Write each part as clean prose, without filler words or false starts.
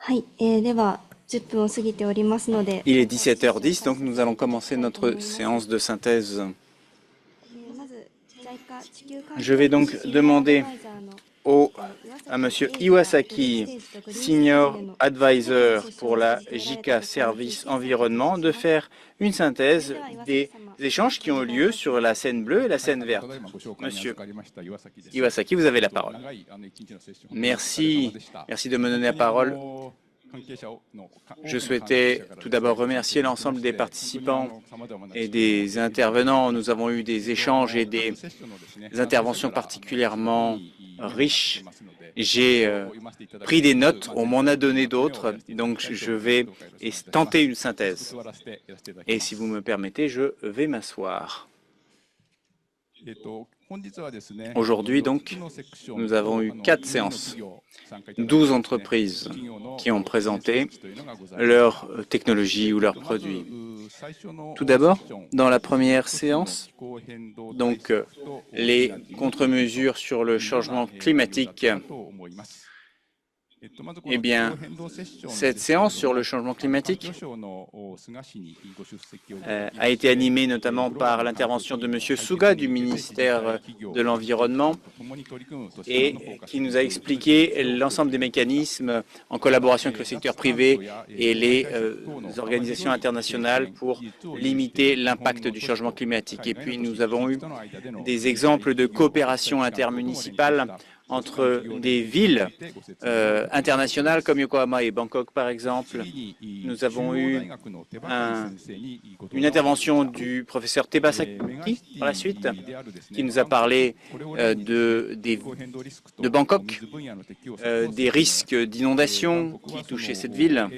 はい、では10分を過ぎておりますので、Il est 17h10, donc nous allons commencer notre séance de synthèse. まず JICA 地球環 Je 境 vais と donc シニアアド demander バイザーの au, 岩 à 崎 Monsieur 英二がグリーンステ Iwasaki, ージとグリーンステージ Senior でのすべての Advisor セッション pour を la 通じて得られた JICA 結果につい Service て説明いた Environnement, し de ます。faire une それ synthèse では岩崎 des 様、échanges qui お ont 願いい lieu たし sur ます。la scène bleue et la scène verte. Monsieur Iwasaki, vous avez la parole. Merci, merci de me donner la parole. Je souhaitais tout d'abord remercier l'ensemble des participants et des intervenants. Nous avons eu des échanges et des interventions particulièrement riches. J'ai pris des notes, on m'en a donné d'autres, donc je vais tenter une synthèse. Et si vous me permettez, je vais m'asseoir. Aujourd'hui, donc, nous avons eu 4 séances, 12 entreprises qui ont présenté leurs technologies ou leurs produits. Tout d'abord, dans la première séance, donc les contre-mesures sur le changement climatique. Eh bien, cette séance sur le changement climatique a été animée notamment par l'intervention de M. Suga du ministère de l'Environnement et qui nous a expliqué l'ensemble des mécanismes en collaboration avec le secteur privé et les organisations internationales pour limiter l'impact du changement climatique. Et puis, nous avons eu des exemples de coopération intermunicipale entre des villes internationales comme Yokohama et Bangkok, par exemple. Nous avons eu une intervention du professeur Tebasaki par la suite, qui nous a parlé de Bangkok, des risques d'inondation qui touchaient cette ville,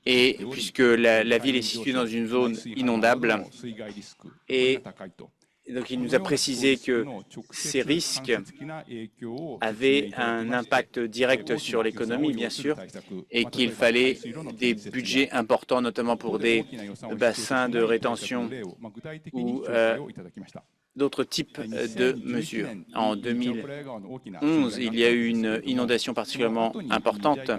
et puisque la ville est située dans une zone inondable, et donc il nous a précisé que ces risques avaient un impact direct sur l'économie, bien sûr, et qu'il fallait des budgets importants, notamment pour des bassins de rétention ou d'autres types de mesures. En 2011, il y a eu une inondation particulièrement importante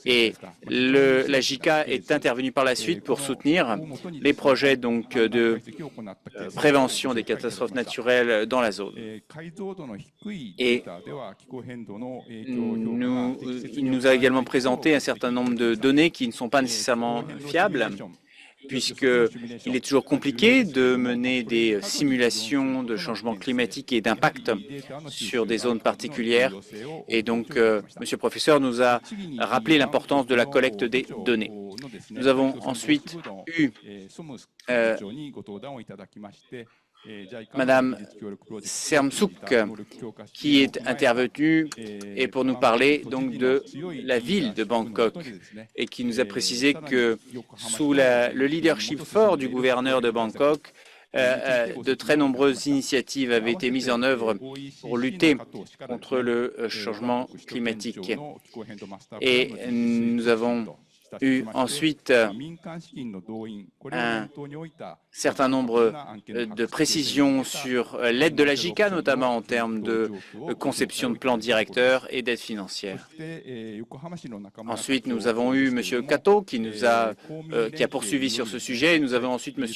et la JICA est intervenue par la suite pour soutenir les projets donc, de prévention des catastrophes naturelles dans la zone. Et il nous a également présenté un certain nombre de données qui ne sont pas nécessairement fiables, puisqu'il est toujours compliqué de mener des simulations de changement climatique et d'impact sur des zones particulières. Et donc, Monsieur le professeur nous a rappelé l'importance de la collecte des données. Nous avons ensuite eu Madame Sermsuk, qui est intervenue et pour nous parler donc de la ville de Bangkok et qui nous a précisé que sous le leadership fort du gouverneur de Bangkok, de très nombreuses initiatives avaient été mises en œuvre pour lutter contre le changement climatique. Et nous avons eu ensuite un certain nombre de précisions sur l'aide de la JICA, notamment en termes de conception de plans directeurs et d'aide financière. Ensuite, nous avons eu M. Kato qui a poursuivi sur ce sujet. Et nous avons ensuite M.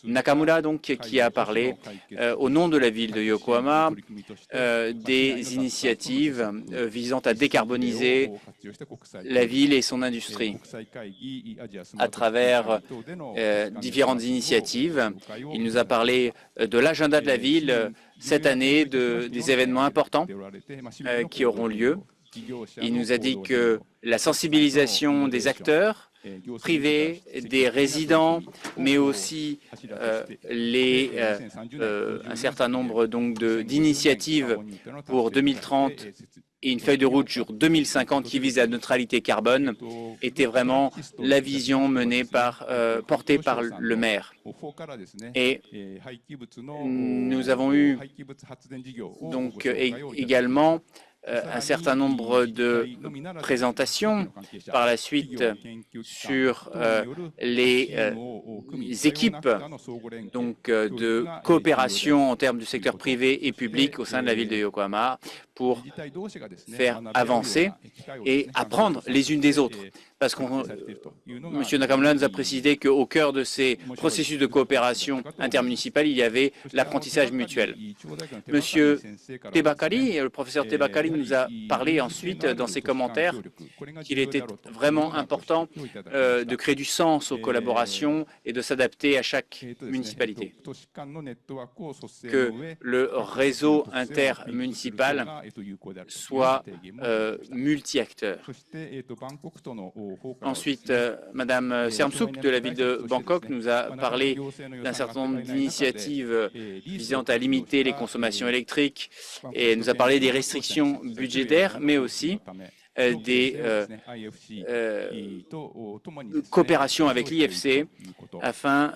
Nakamura donc, qui a parlé au nom de la ville de Yokohama des initiatives visant à décarboniser la ville et son industrie à travers différentes initiatives. Il nous a parlé de l'agenda de la ville cette année, des événements importants qui auront lieu. Il nous a dit que la sensibilisation des acteurs privés, des résidents, mais aussi un certain nombre d'initiatives pour 2030 et une feuille de route sur 2050 qui vise la neutralité carbone était vraiment la vision portée par le maire. Et nous avons eu donc également un certain nombre de présentations par la suite sur les équipes donc, de coopération en termes du secteur privé et public au sein de la ville de Yokohama pour faire avancer et apprendre les unes des autres. Parce que M. Nakamura nous a précisé qu'au cœur de ces processus de coopération intermunicipale, il y avait l'apprentissage mutuel. M. Tebakari, le professeur Tebakari, nous a parlé ensuite dans ses commentaires qu'il était vraiment important de créer du sens aux collaborations et de s'adapter à chaque municipalité. Que le réseau intermunicipal soit multi-acteurs. Ensuite, Mme Sermsouk de la ville de Bangkok nous a parlé d'un certain nombre d'initiatives visant à limiter les consommations électriques et nous a parlé des restrictions budgétaires, mais aussi des coopérations avec l'IFC afin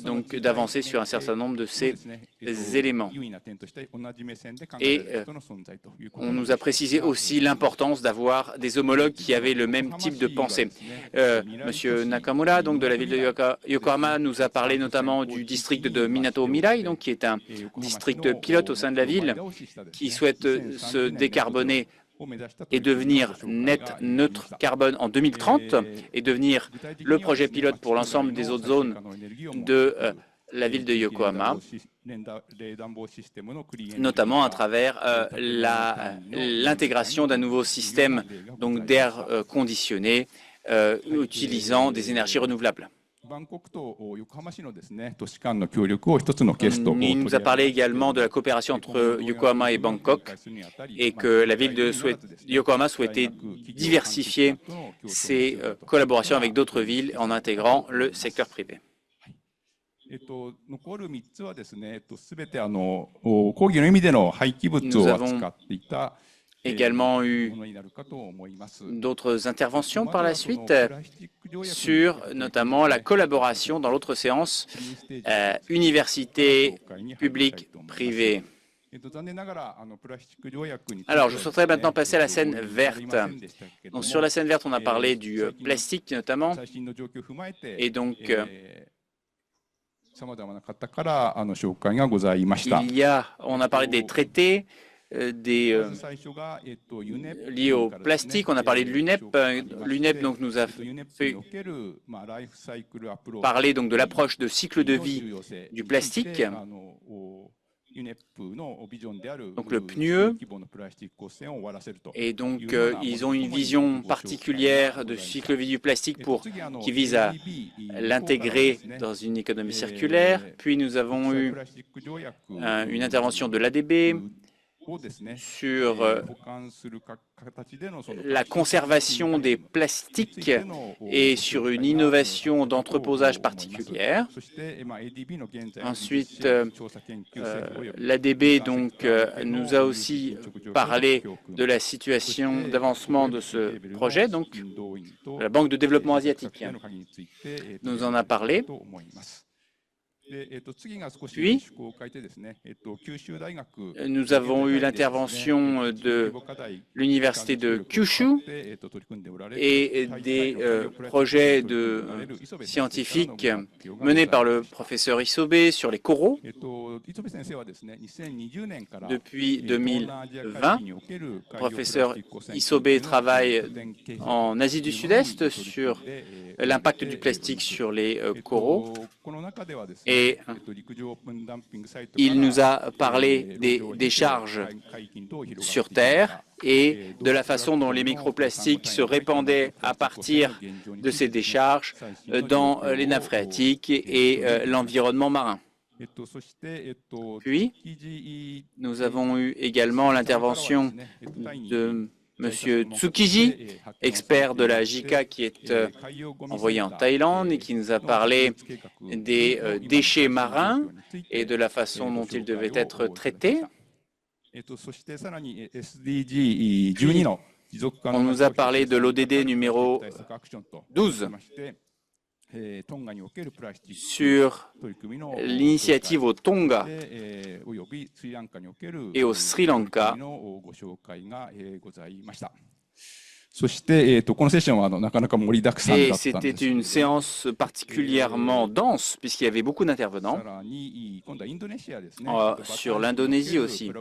donc d'avancer sur un certain nombre de ces éléments. Et on nous a précisé aussi l'importance d'avoir des homologues qui avaient le même type de pensée. Monsieur Nakamura, donc de la ville de Yokohama, nous a parlé notamment du district de Minato Mirai, donc qui est un district pilote au sein de la ville, qui souhaite se décarboner et devenir net neutre carbone en 2030 et devenir le projet pilote pour l'ensemble des autres zones de la ville de Yokohama, notamment à travers l'intégration d'un nouveau système d'air conditionné utilisant des énergies renouvelables. Il nous a parlé également de la coopération entre Yokohama et Bangkok et que la ville de Yokohama souhaitait diversifier ses collaborations avec d'autres villes en intégrant le secteur privé. Nous avons également eu d'autres interventions par la suite sur notamment la collaboration dans l'autre séance université publique privée. Alors, je souhaiterais maintenant passer à la scène verte. Donc, sur la scène verte, on a parlé du plastique notamment, et donc on a parlé des traités liés au plastique. On a parlé de l'UNEP. L'UNEP donc nous a fait parler donc de l'approche de cycle de vie du plastique. Donc le PNUE, et donc ils ont une vision particulière de cycle de vie du plastique qui vise à l'intégrer dans une économie circulaire. Puis nous avons eu une intervention de l'ADB sur la conservation des plastiques et sur une innovation d'entreposage particulière. Ensuite, l'ADB nous a aussi parlé de la situation d'avancement de ce projet, donc la Banque de développement asiatique nous en a parlé. Puis, nous avons eu l'intervention de l'université de Kyushu et des projets scientifiques menés par le professeur Isobe sur les coraux. Depuis 2020, le professeur Isobe travaille en Asie du Sud-Est sur l'impact du plastique sur les coraux. Et il nous a parlé des décharges sur Terre et de la façon dont les microplastiques se répandaient à partir de ces décharges dans les nappes phréatiques et l'environnement marin. Puis, nous avons eu également l'intervention de M. Tsukiji, expert de la JICA qui est envoyé en Thaïlande et qui nous a parlé des déchets marins et de la façon dont ils devaient être traités. Puis, on nous a parlé de l'ODD numéro 12 sur l'initiative au Tonga et au Sri Lanka. Et c'était une séance particulièrement dense, puisqu'il y avait beaucoup d'intervenants. Sur l'Indonésie aussi,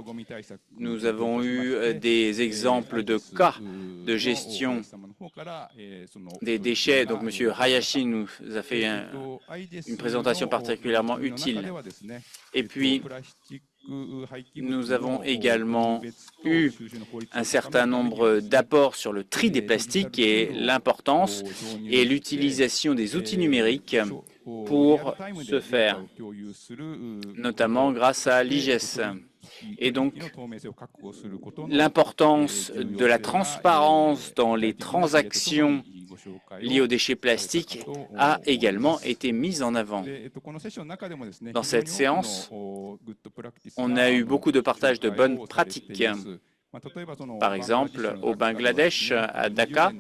nous avons eu des exemples de cas de gestion des déchets. Donc, M. Hayashi nous a fait une présentation particulièrement utile. Et puis, nous avons également eu un certain nombre d'apports sur le tri des plastiques et l'importance et l'utilisation des outils numériques pour ce faire, notamment grâce à l'IGES. Et donc, l'importance de la transparence dans les transactions liées aux déchets plastiques a également été mise en avant. Dans cette séance, on a eu beaucoup de partage de bonnes pratiques. Par exemple, au Bangladesh, à Dhaka,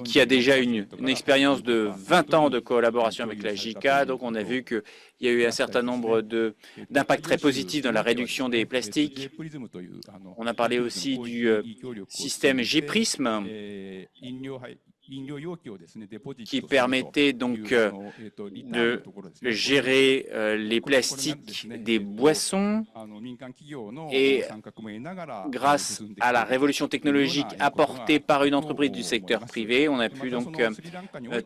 qui a déjà une expérience de 20 ans de collaboration avec la JICA. Donc, on a vu qu'il y a eu un certain nombre d'impacts très positifs dans la réduction des plastiques. On a parlé aussi du système GPRISM, qui permettait donc de gérer les plastiques des boissons, et grâce à la révolution technologique apportée par une entreprise du secteur privé, on a pu donc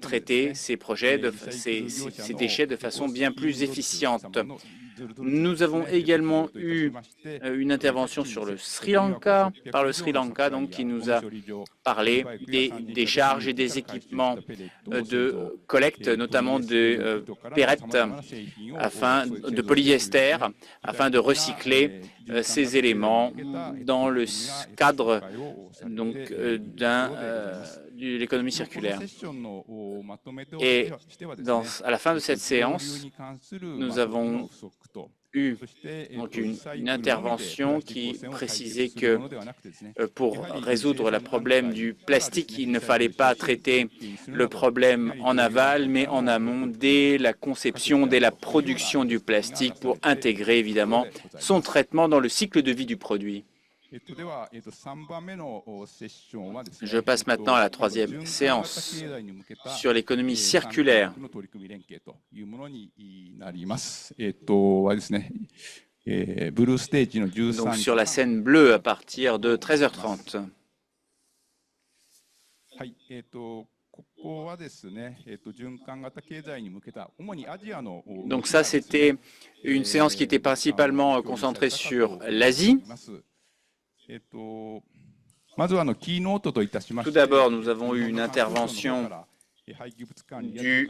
traiter ces déchets de façon bien plus efficiente. Nous avons également eu une intervention sur le Sri Lanka, par le Sri Lanka, donc, qui nous a parlé des décharges et des équipements de collecte, notamment de pellets de polyester, afin de recycler ces éléments dans le cadre donc de l'économie circulaire. Et à la fin de cette séance, nous avons eu donc une intervention qui précisait que pour résoudre le problème du plastique, il ne fallait pas traiter le problème en aval, mais en amont, dès la conception, dès la production du plastique, pour intégrer évidemment son traitement dans le cycle de vie du produit. Je passe maintenant à la troisième séance sur l'économie circulaire. Donc sur la scène bleue à partir de 13h30. Donc ça, c'était une séance qui était principalement concentrée sur l'Asie. Tout d'abord, nous avons eu une intervention du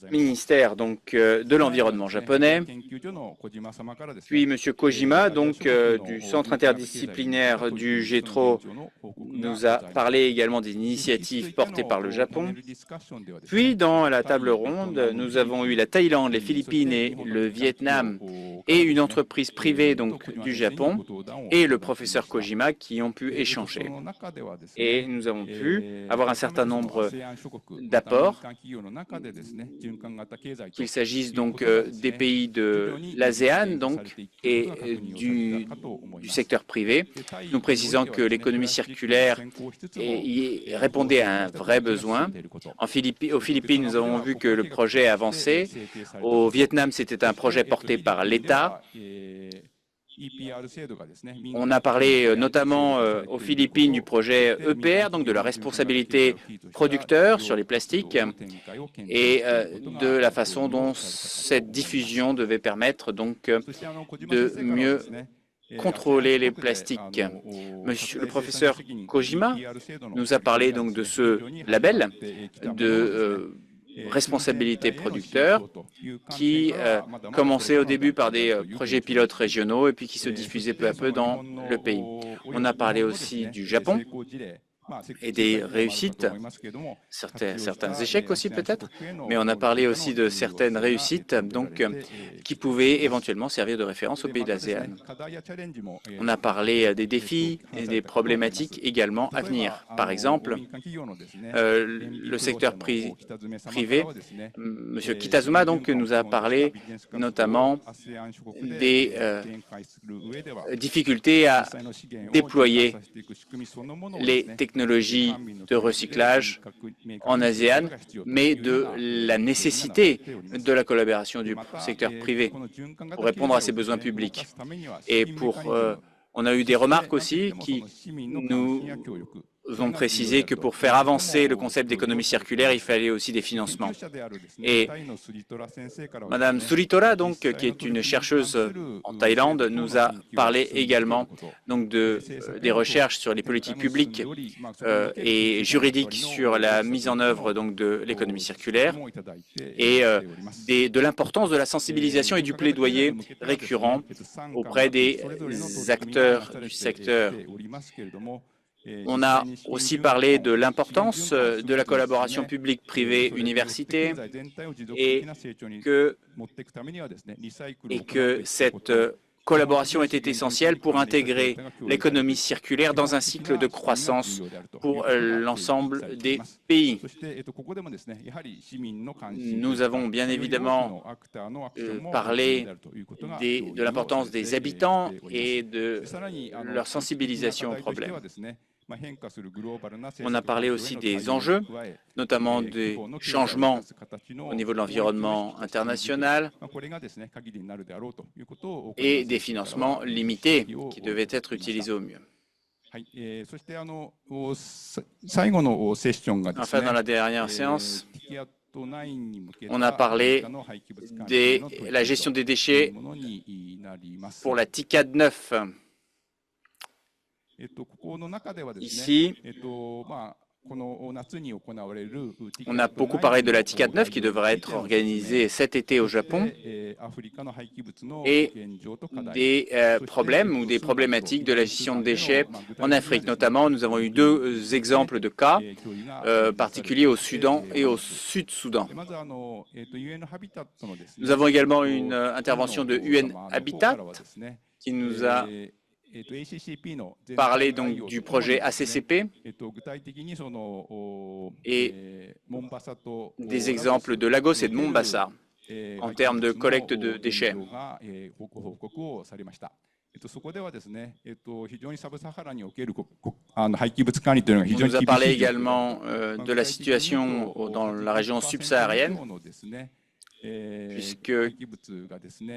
ministère de l'Environnement japonais, puis M. Kojima, du Centre interdisciplinaire du JETRO, nous a parlé également des initiatives portées par le Japon. Puis, dans la table ronde, nous avons eu la Thaïlande, les Philippines et le Vietnam, et une entreprise privée du Japon, et le professeur Kojima qui ont pu échanger. Et nous avons pu avoir un certain nombre d'apports, qu'il s'agisse donc des pays de l'ASEAN et du secteur privé, nous précisant que l'économie circulaire répondait à un vrai besoin. Aux Philippines, nous avons vu que le projet avançait. Au Vietnam, c'était un projet porté par l'État. On a parlé notamment aux Philippines du projet EPR, donc de la responsabilité producteur sur les plastiques, et de la façon dont cette diffusion devait permettre de mieux contrôler les plastiques. Le professeur Kojima nous a parlé de ce label de responsabilité producteur qui commençait au début par des projets pilotes régionaux et puis qui se diffusait peu à peu dans le pays. On a parlé aussi du Japon et des réussites, certains échecs aussi peut-être, mais on a parlé aussi de certaines réussites donc, qui pouvaient éventuellement servir de référence aux pays de l'ASEAN. On a parlé des défis et des problématiques également à venir. Par exemple, le secteur privé, M. Kitazuma donc, nous a parlé notamment des difficultés à déployer les technologies de recyclage en ASEAN, mais de la nécessité de la collaboration du secteur privé pour répondre à ces besoins publics. Et on a eu des remarques aussi qui nous ont précisé que pour faire avancer le concept d'économie circulaire, il fallait aussi des financements. Et Madame Suritora, donc, qui est une chercheuse en Thaïlande, nous a parlé également donc, des recherches sur les politiques publiques et juridiques sur la mise en œuvre donc, de l'économie circulaire et de l'importance de la sensibilisation et du plaidoyer récurrent auprès des acteurs du secteur. On a aussi parlé de l'importance de la collaboration publique-privée-université et que cette collaboration était essentielle pour intégrer l'économie circulaire dans un cycle de croissance pour l'ensemble des pays. Nous avons bien évidemment parlé de l'importance des habitants et de leur sensibilisation aux problèmes. On a parlé aussi des enjeux, notamment des changements au niveau de l'environnement international et des financements limités qui devaient être utilisés au mieux. Enfin, dans la dernière séance, on a parlé de la gestion des déchets pour la TICAD 9. Ici, on a beaucoup parlé de la TICAD 9 qui devrait être organisée cet été au Japon et des problèmes ou des problématiques de la gestion de déchets en Afrique. Notamment, nous avons eu deux exemples de cas particuliers au Soudan et au Sud-Soudan. Nous avons également une intervention de UN Habitat qui nous a parler donc du projet ACCP et des exemples de Lagos et de Mombasa en termes de collecte de déchets. On nous a parlé également de la situation dans la région subsaharienne,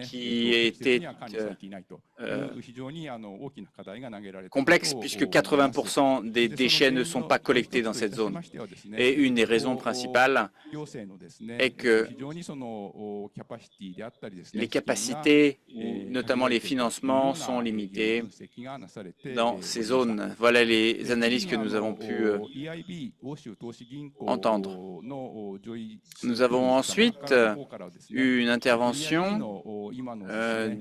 qui était complexe puisque 80% des déchets ne sont pas collectés dans cette zone. Et une des raisons principales est que les capacités, notamment les financements, sont limités dans ces zones. Voilà les analyses que nous avons pu entendre. Nous avons ensuite eu une intervention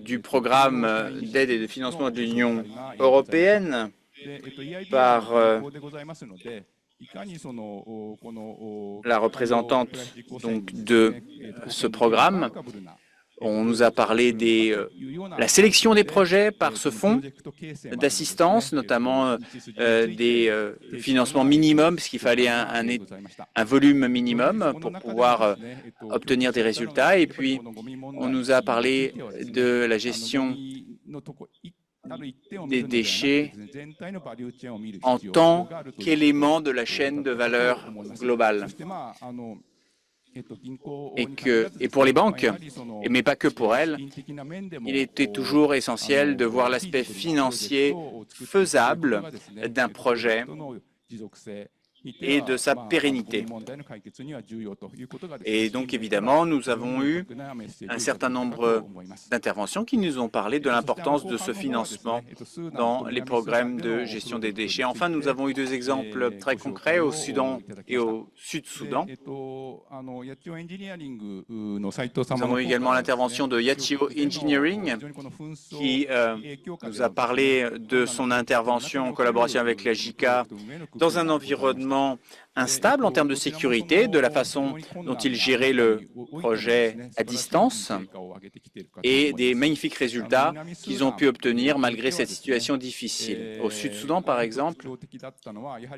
du programme d'aide et de financement de l'Union européenne par la représentante donc, de ce programme. On nous a parlé de la sélection des projets par ce fonds d'assistance, notamment des financements minimums, parce qu'il fallait un volume minimum pour pouvoir obtenir des résultats. Et puis, on nous a parlé de la gestion des déchets en tant qu'élément de la chaîne de valeur globale. Et pour les banques, mais pas que pour elles, il était toujours essentiel de voir l'aspect financier faisable d'un projet et de sa pérennité. Et donc, évidemment, nous avons eu un certain nombre d'interventions qui nous ont parlé de l'importance de ce financement dans les programmes de gestion des déchets. Enfin, nous avons eu deux exemples très concrets au Soudan et au Sud-Soudan. Nous avons également l'intervention de Yachio Engineering qui nous a parlé de son intervention en collaboration avec la JICA dans un environnement instable en termes de sécurité, de la façon dont ils géraient le projet à distance et des magnifiques résultats qu'ils ont pu obtenir malgré cette situation difficile. Au Sud-Soudan, par exemple,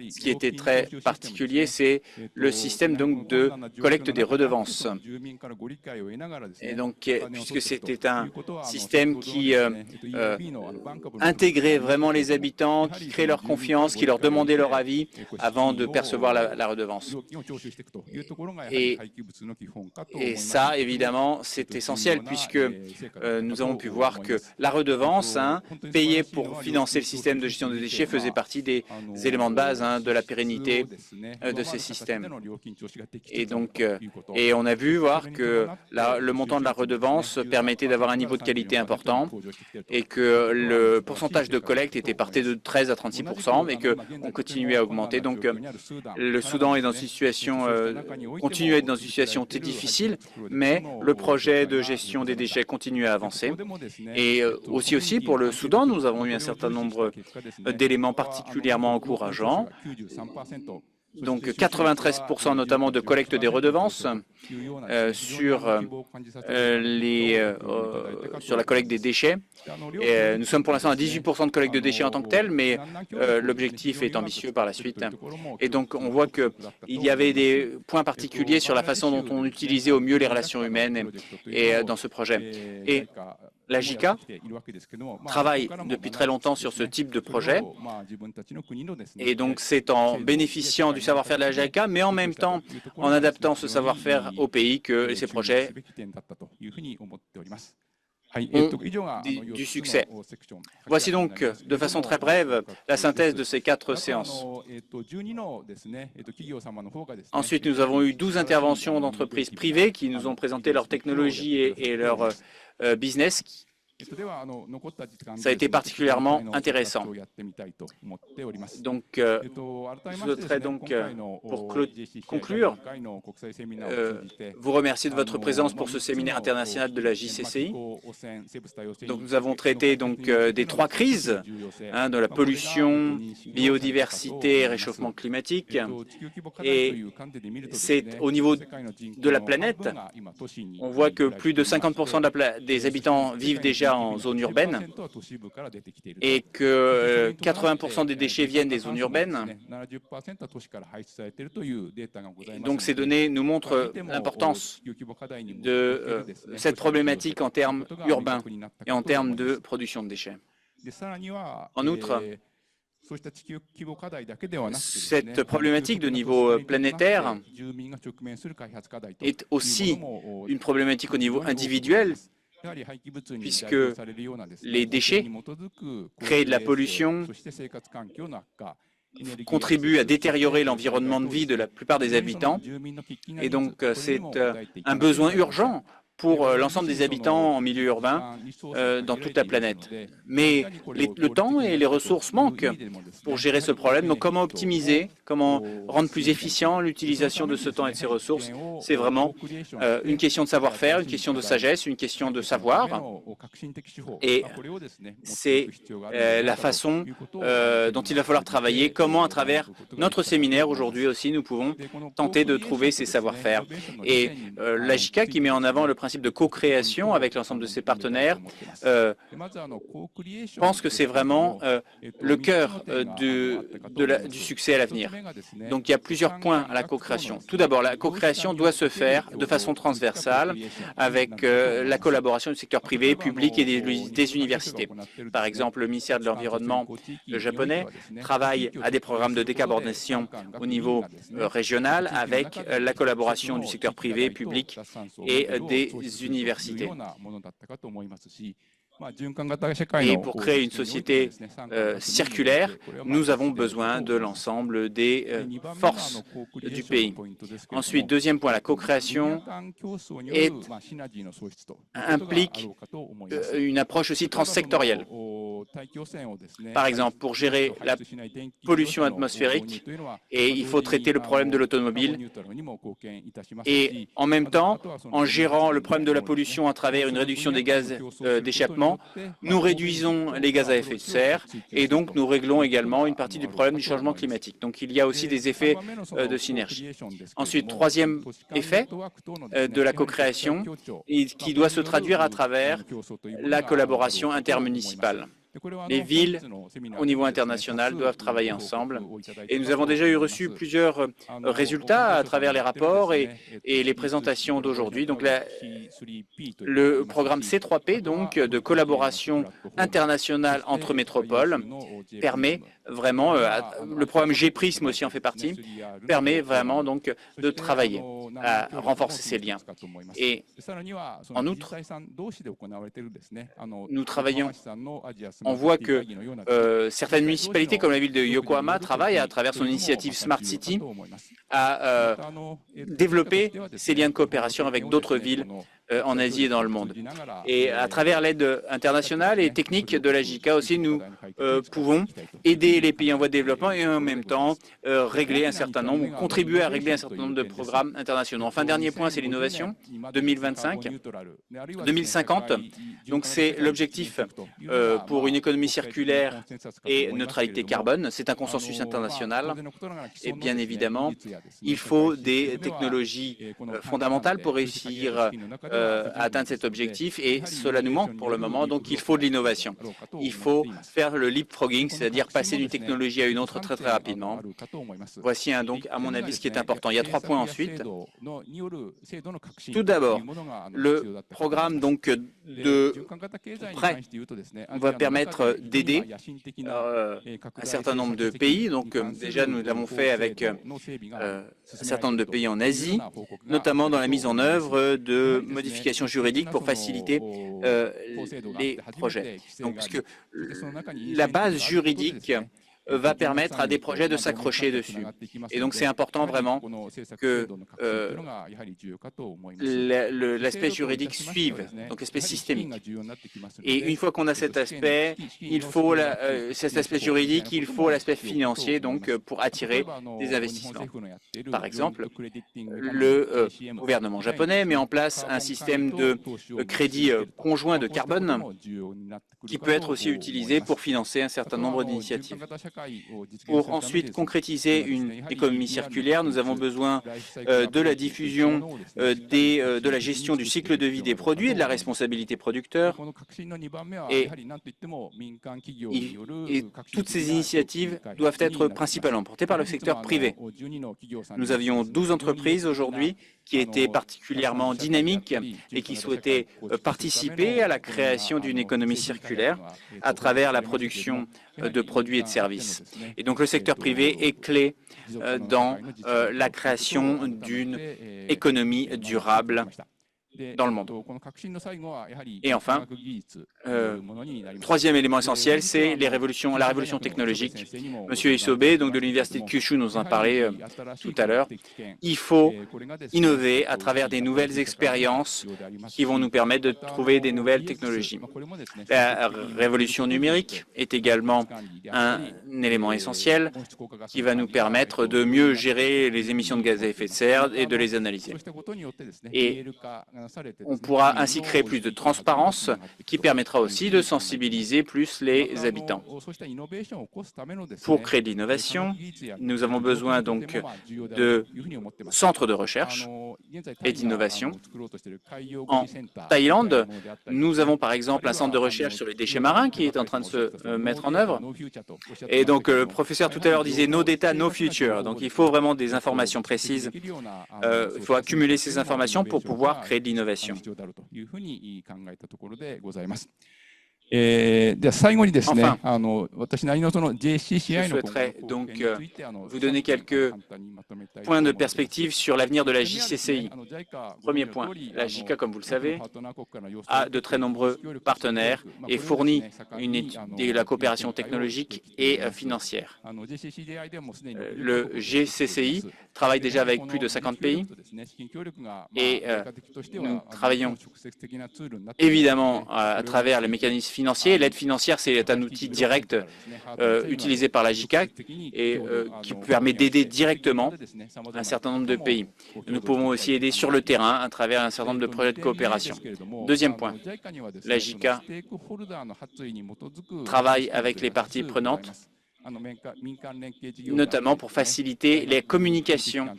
ce qui était très particulier, c'est le système donc de collecte des redevances. Et donc, puisque c'était un système qui intégrait vraiment les habitants, qui créait leur confiance, qui leur demandait leur avis avant de percevoir la redevance. Et ça, évidemment, c'est essentiel puisque nous avons pu voir que la redevance payée pour financer le système de gestion des déchets faisait partie des éléments de base de la pérennité de ces systèmes. Et donc, on a vu voir que le montant de la redevance permettait d'avoir un niveau de qualité important et que le pourcentage de collecte était passé de 13 à 36% et qu'on continuait à augmenter. Donc, le Soudan est dans une situation, continue à être dans une situation très difficile, mais le projet de gestion des déchets continue à avancer. Et aussi pour le Soudan, nous avons eu un certain nombre d'éléments particulièrement encourageants. Donc 93% notamment de collecte des redevances sur la collecte des déchets. Et, nous sommes pour l'instant à 18% de collecte de déchets en tant que tel, mais l'objectif est ambitieux par la suite. Et donc on voit qu'il y avait des points particuliers sur la façon dont on utilisait au mieux les relations humaines et dans ce projet. Et la JICA travaille depuis très longtemps sur ce type de projet et donc c'est en bénéficiant du savoir-faire de la JICA, mais en même temps en adaptant ce savoir-faire au pays que ces projets ont du succès. Voici donc, de façon très brève, la synthèse de ces 4 séances. Ensuite, nous avons eu 12 interventions d'entreprises privées qui nous ont présenté leur technologie et leur business. Ça a été particulièrement intéressant. Donc, je souhaiterais donc, pour conclure, vous remercier de votre présence pour ce séminaire international de la JCCI. Donc, nous avons traité donc, des 3 crises, de la pollution, biodiversité et réchauffement climatique. Et c'est au niveau de la planète, on voit que plus de 50% des habitants vivent déjà en zone urbaine et que 80% des déchets viennent des zones urbaines. Donc ces données nous montrent l'importance de cette problématique en termes urbains et en termes de production de déchets. En outre, cette problématique de niveau planétaire est aussi une problématique au niveau individuel, puisque les déchets créent de la pollution, contribuent à détériorer l'environnement de vie de la plupart des habitants. Et donc, c'est un besoin urgent pour l'ensemble des habitants en milieu urbain dans toute la planète. Mais le temps et les ressources manquent pour gérer ce problème. Donc comment optimiser, comment rendre plus efficient l'utilisation de ce temps et de ces ressources? C'est vraiment une question de savoir-faire, une question de sagesse, une question de savoir. Et c'est la façon dont il va falloir travailler, comment à travers notre séminaire aujourd'hui aussi, nous pouvons tenter de trouver ces savoir-faire. Et la JICA qui met en avant le principe de co-création avec l'ensemble de ses partenaires pense que c'est vraiment le cœur du succès à l'avenir. Donc il y a plusieurs points à la co-création. Tout d'abord, la co-création doit se faire de façon transversale avec la collaboration du secteur privé, public et des universités. Par exemple, le ministère de l'Environnement japonais travaille à des programmes de décarbonation au niveau régional avec la collaboration du secteur privé, public et des universités. Et pour créer une société circulaire, nous avons besoin de l'ensemble des forces du pays. Ensuite, deuxième point, la co-création implique une approche aussi transsectorielle. Par exemple, pour gérer la pollution atmosphérique, et il faut traiter le problème de l'automobile, et en même temps, en gérant le problème de la pollution à travers une réduction des gaz d'échappement, nous réduisons les gaz à effet de serre et donc nous réglons également une partie du problème du changement climatique. Donc il y a aussi des effets de synergie. Ensuite, troisième effet de la co-création qui doit se traduire à travers la collaboration intermunicipale. Les villes, au niveau international, doivent travailler ensemble. Et nous avons déjà reçu plusieurs résultats à travers les rapports et les présentations d'aujourd'hui. Donc, le programme C3P, donc, de collaboration internationale entre métropoles, permet vraiment, le programme GPRISM aussi en fait partie, permet vraiment donc de travailler à renforcer ces liens. Et en outre, nous travaillons, on voit que certaines municipalités comme la ville de Yokohama travaillent à travers son initiative Smart City à développer ces liens de coopération avec d'autres villes en Asie et dans le monde. Et à travers l'aide internationale et technique de la JICA aussi, nous pouvons aider les pays en voie de développement et en même temps régler un certain nombre, ou contribuer à régler un certain nombre de programmes internationaux. Enfin, dernier point, c'est l'innovation 2025, 2050. Donc, c'est l'objectif pour une économie circulaire et neutralité carbone. C'est un consensus international. Et bien évidemment, il faut des technologies fondamentales pour réussir à atteindre cet objectif et cela nous manque pour le moment, donc il faut de l'innovation. Il faut faire le leapfrogging, c'est-à-dire passer d'une technologie à une autre très très rapidement. Voici donc à mon avis ce qui est important. Il y a 3 points ensuite. Tout d'abord, le programme donc de prêt va permettre d'aider un certain nombre de pays. Donc déjà nous l'avons fait avec un certain nombre de pays en Asie, notamment dans la mise en œuvre de modifications juridiques pour faciliter les projets. Donc, parce que la base juridique va permettre à des projets de s'accrocher dessus. Et donc, c'est important vraiment que l'aspect juridique suive, donc l'aspect systémique. Et une fois qu'on a cet aspect, il faut cet aspect juridique, il faut l'aspect financier, donc pour attirer des investissements. Par exemple, le gouvernement japonais met en place un système de crédit conjoint de carbone qui peut être aussi utilisé pour financer un certain nombre d'initiatives. Pour ensuite concrétiser une économie circulaire, nous avons besoin de la diffusion de la gestion du cycle de vie des produits et de la responsabilité producteur. Et toutes ces initiatives doivent être principalement portées par le secteur privé. Nous avions 12 entreprises aujourd'hui qui étaient particulièrement dynamiques et qui souhaitaient participer à la création d'une économie circulaire à travers la production de produits et de services. Et donc le secteur privé est clé dans la création d'une économie durable dans le monde. Et enfin, troisième élément essentiel, c'est la révolution technologique. Monsieur Isobe, donc de l'université de Kyushu, nous en parlait tout à l'heure. Il faut innover à travers des nouvelles expériences qui vont nous permettre de trouver des nouvelles technologies. La révolution numérique est également un élément essentiel qui va nous permettre de mieux gérer les émissions de gaz à effet de serre et de les analyser. Et on pourra ainsi créer plus de transparence qui permettra aussi de sensibiliser plus les habitants. Pour créer de l'innovation, nous avons besoin donc de centres de recherche et d'innovation. En Thaïlande, nous avons par exemple un centre de recherche sur les déchets marins qui est en train de se mettre en œuvre. Et donc le professeur tout à l'heure disait « No data, no future ». Donc il faut vraiment des informations précises. Il faut accumuler ces informations pour pouvoir créer de l'innovation. 最後にですね、 Enfin, 私なりのその je JCCI の souhaiterais 貢 donc 献について vous donner quelques 簡単にまとめたいと points 思 de います。 perspective sur l'avenir de la 一つ目はですね、 JCCI. JICA ご存 Premier 知の point, 通り、 la JICA, comme vous le 多くの savez, パートナー国からの要請を a 受 de け très て nombreux 協力をして partenaires こ et れをです fournit ね、盛ん une に de la coopération 展開をして technologique きてい et ます。 financière. JCCDI でもすでに Le GCCI travaille déjà avec plus de 50 pays et nous travaillons évidemment à travers les mécanismes financiers. L'aide financière, c'est un outil direct utilisé par la JICA et qui permet d'aider directement un certain nombre de pays. Nous pouvons aussi aider sur le terrain à travers un certain nombre de projets de coopération. Deuxième point, la JICA travaille avec les parties prenantes, notamment pour faciliter les communications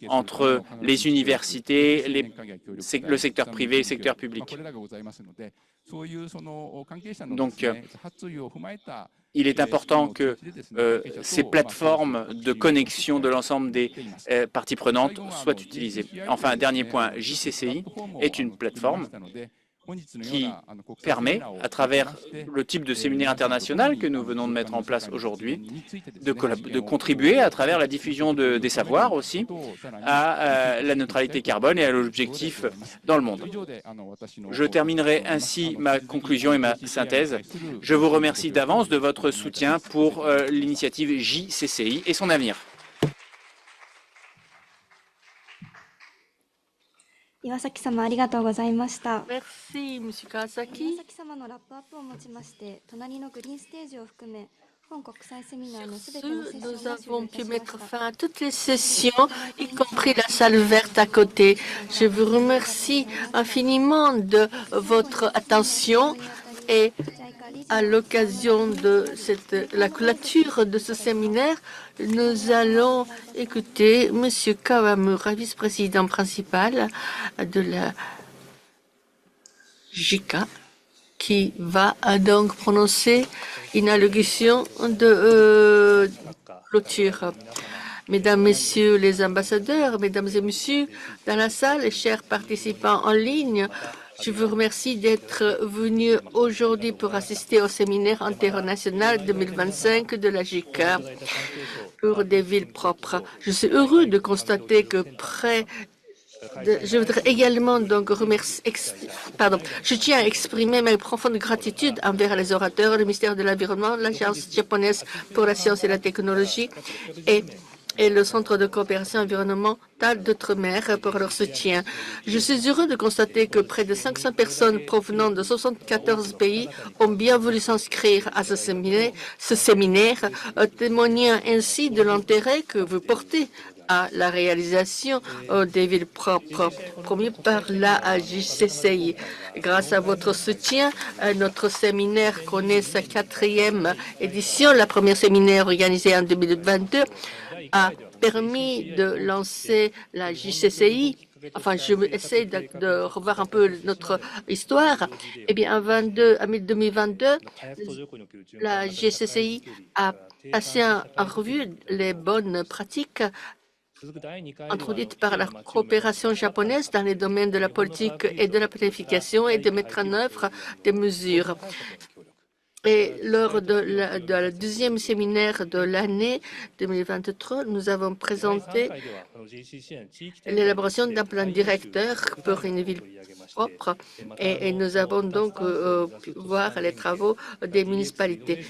entre les universités, le secteur privé et le secteur public. Donc, il est important que ces plateformes de connexion de l'ensemble des parties prenantes soient utilisées. Enfin, un dernier point, JCCI est une plateforme qui permet, à travers le type de séminaire international que nous venons de mettre en place aujourd'hui, de contribuer à travers la diffusion des savoirs aussi à la neutralité carbone et à l'objectif dans le monde. Je terminerai ainsi ma conclusion et ma synthèse. Je vous remercie d'avance de votre soutien pour l'initiative JCCI et son avenir. 岩崎様ありがとうございました。 Merci, M. 岩 Kawasaki. 崎様のラップアップをもちまして、隣のグリーンステージを含め、本国際セミナーのすべてのセッション Nous が終了 avons いた pu しまし mettre た。 fin à toutes les sessions, y compris la salle verte à côté. Je vous remercie infiniment de votre attention et à l'occasion de la clôture de ce séminaire, nous allons écouter M. Kawamura, vice-président principal de la JICA, qui va donc prononcer une allocution de clôture. Mesdames, Messieurs les ambassadeurs, Mesdames et Messieurs dans la salle, et chers participants en ligne, je vous remercie d'être venus aujourd'hui pour assister au séminaire international 2025 de la JICA pour des villes propres. Je suis heureux de constater que je voudrais également donc je tiens à exprimer ma profonde gratitude envers les orateurs, le ministère de l'Environnement, l'Agence japonaise pour la science et la technologie et le Centre de coopération environnementale d'Outre-mer pour leur soutien. Je suis heureux de constater que près de 500 personnes provenant de 74 pays ont bien voulu s'inscrire à ce séminaire, témoignant ainsi de l'intérêt que vous portez à la réalisation des villes propres, promues par la JCCI. Grâce à votre soutien, notre séminaire connaît sa 4e édition. La première séminaire organisée en 2022 a permis de lancer la JCCI. Enfin, je vais essayer de revoir un peu notre histoire. Eh bien, en 2022, la JCCI a passé en revue les bonnes pratiques introduite par la coopération japonaise dans les domaines de la politique et de la planification et de mettre en œuvre des mesures. Et lors de la deuxième séminaire de l'année 2023, nous avons présenté l'élaboration d'un plan directeur pour une ville propre et nous avons donc pu voir les travaux des municipalités.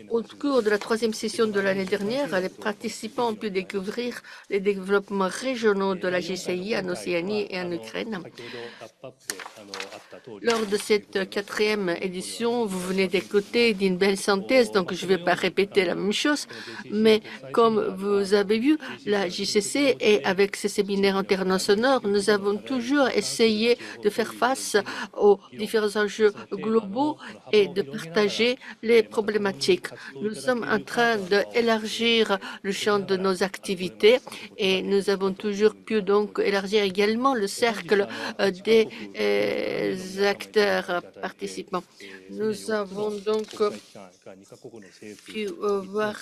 Au cours de la 3e session de l'année dernière, les participants ont pu découvrir les développements régionaux de la JCI en Océanie et en Ukraine. Lors de cette 4e édition, vous venez d'écouter d'une belle synthèse, donc je ne vais pas répéter la même chose, mais comme vous avez vu, la JCC et avec ces séminaires internationaux, nous avons toujours essayé de faire face aux différents enjeux globaux et de partager les problématiques. Nous sommes en train d'élargir le champ de nos activités et nous avons toujours pu donc élargir également le cercle des acteurs participants. Nous avons donc pu voir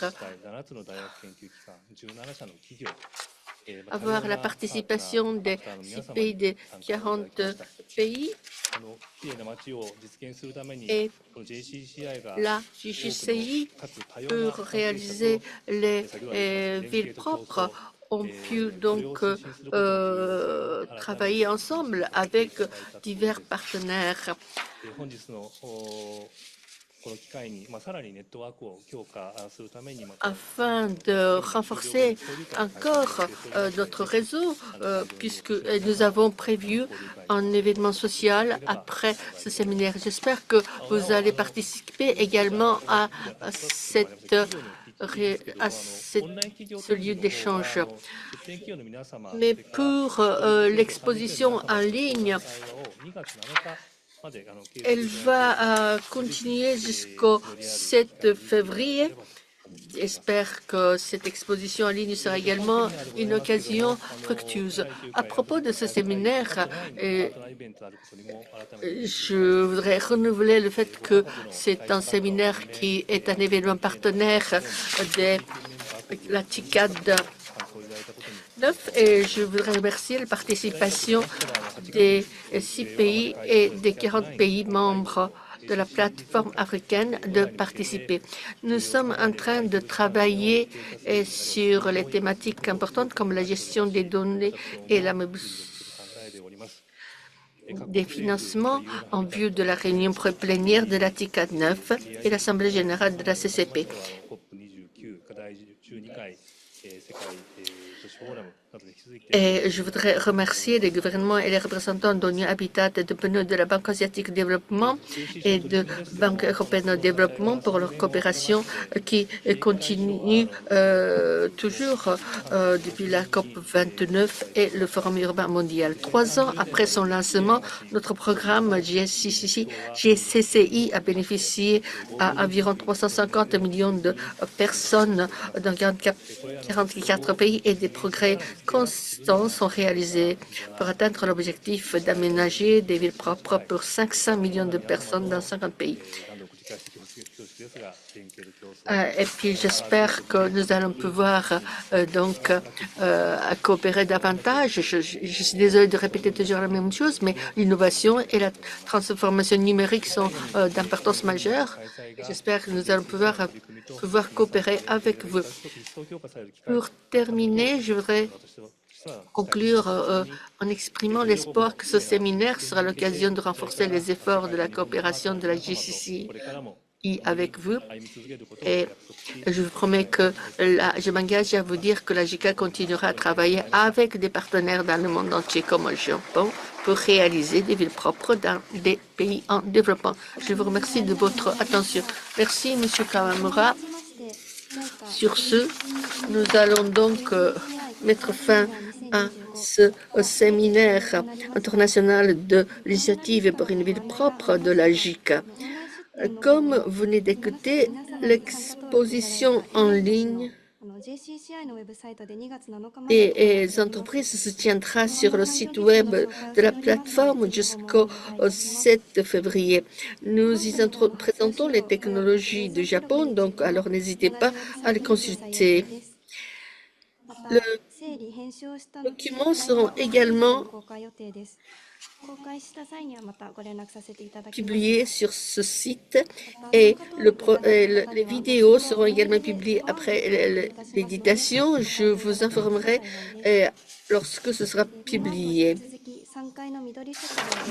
avoir la participation des 6 pays, des 40 pays. Et la JCCI peut réaliser les villes propres. On pu donc travailler ensemble avec divers partenaires. Afin de renforcer encore notre réseau, puisque nous avons prévu un événement social après ce séminaire. J'espère que vous allez participer également à ce lieu d'échange. Mais pour l'exposition en ligne, elle va continuer jusqu'au 7 février. J'espère que cette exposition en ligne sera également une occasion fructueuse. À propos de ce séminaire, je voudrais renouveler le fait que c'est un séminaire qui est un événement partenaire de la TICAD 9 et je voudrais remercier la participation des 6 pays et des 40 pays membres de la plateforme africaine de participer. Nous sommes en train de travailler sur les thématiques importantes comme la gestion des données et la des financements en vue de la réunion plénière de la TICAD 9 et l'Assemblée générale de la CCP. Et je voudrais remercier les gouvernements et les représentants d'ONU Habitat et de la Banque asiatique de développement et de Banque européenne de développement pour leur coopération qui continue toujours depuis la COP 29 et le Forum urbain mondial. 3 ans après son lancement, notre programme GCCI a bénéficié à environ 350 millions de personnes dans 44 pays et des progrès constants sont réalisés pour atteindre l'objectif d'aménager des villes propres pour 500 millions de personnes dans 50 pays. Et puis j'espère que nous allons pouvoir coopérer davantage. Je suis désolée de répéter toujours la même chose, mais l'innovation et la transformation numérique sont d'importance majeure. J'espère que nous allons pouvoir coopérer avec vous. Pour terminer, je voudrais conclure en exprimant l'espoir que ce séminaire sera l'occasion de renforcer les efforts de la coopération de la GCCI avec vous. Et je vous promets que je m'engage à vous dire que la JICA continuera à travailler avec des partenaires dans le monde entier comme le Japon pour réaliser des villes propres dans des pays en développement. Je vous remercie de votre attention. Merci, M. Kawamura. Sur ce, nous allons donc mettre fin à ce séminaire international de l'initiative pour une ville propre de la JICA. Comme vous venez d'écouter, l'exposition en ligne des entreprises se tiendra sur le site web de la plateforme jusqu'au 7 février. Nous y présentons les technologies du Japon, donc alors n'hésitez pas à les consulter. Les documents seront également publiés sur ce site et les vidéos seront également publiées après l'éditation. Je vous informerai lorsque ce sera publié.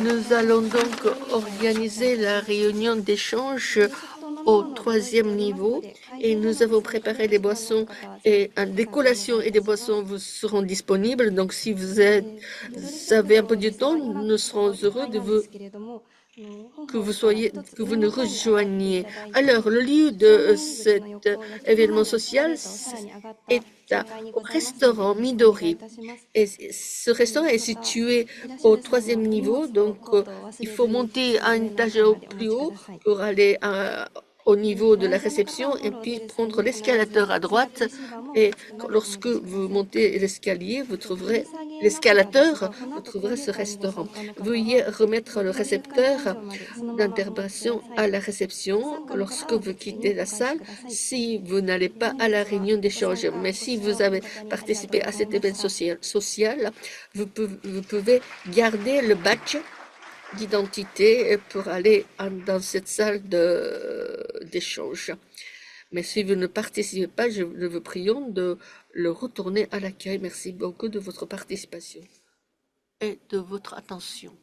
Nous allons donc organiser la réunion d'échange au 3e niveau et nous avons préparé des boissons et des collations et des boissons vous seront disponibles. Donc si vous avez un peu de temps, nous serons heureux de que vous nous rejoigniez. Alors, le lieu de cet événement social est au restaurant Midori. Et ce restaurant est situé au 3e niveau, donc il faut monter un étage au plus haut pour aller au niveau de la réception et puis prendre l'escalator à droite. Et lorsque vous montez l'escalier, vous trouverez l'escalateur, vous trouverez ce restaurant. Veuillez remettre le récepteur d'intervention à la réception lorsque vous quittez la salle si vous n'allez pas à la réunion d'échange. Mais si vous avez participé à cet événement social, vous pouvez garder le badge d'identité pour aller dans cette salle d'échange. Mais si vous ne participez pas, nous vous prions de le retourner à l'accueil. Merci beaucoup de votre participation et de votre attention.